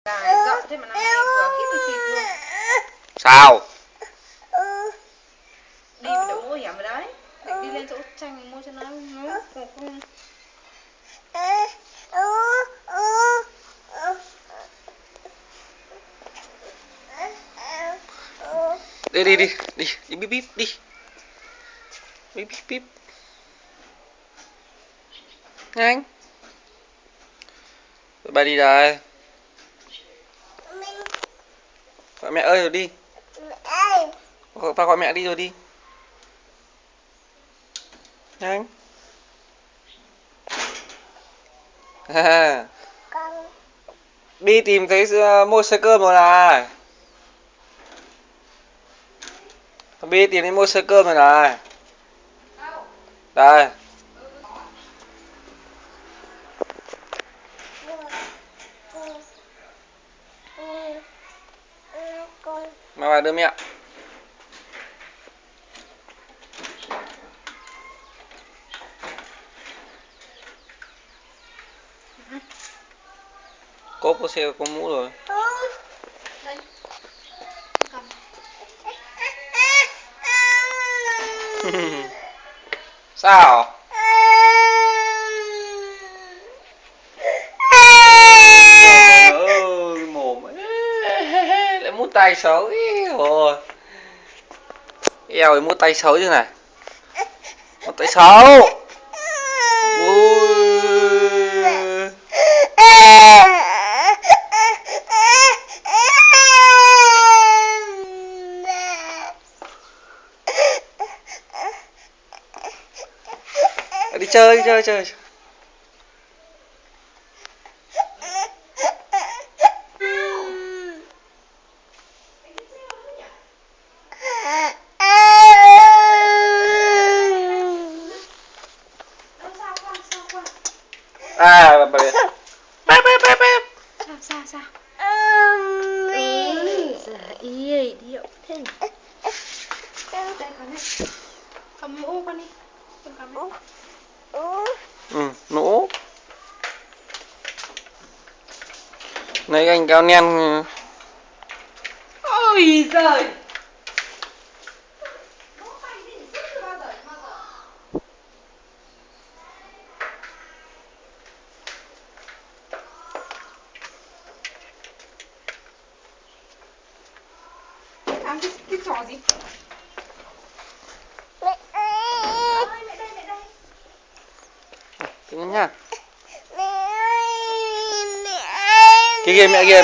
Rộng thế mà năm nay vừa khít luôn. Sao? Đi phải đội mũ hiểm rồi đấy. Định đi lên chỗ tranh mua cho nó không. Đi bíp bíp đi. Bíp bíp bíp. Nhanh. Bà đi đây. Gọi mẹ ơi rồi đi. Bà gọi mẹ đi rồi đi. Nhanh. Bi tìm thấy mua sơ cơm rồi này. Bi tìm thấy mua sơ cơm rồi này. Đây. Mà bà đưa mẹ. Cốp có xe có mũ rồi. Đây. Cầm. Sao? Mồm lại mút tay xấu rồi. Eo ấy mút tay xấu chứ này. Mút tay xấu. Ui. Đi chơi. À, bà biết. Sao? Ý điệu thế nhỉ? Đây con này. Cầm mũ con đi. Con cầm mũ. Mũ. Này anh cao nen. Ôi giời. Ăn cái trò gì? Mẹ đây. Cái nha. Kia mẹ kia.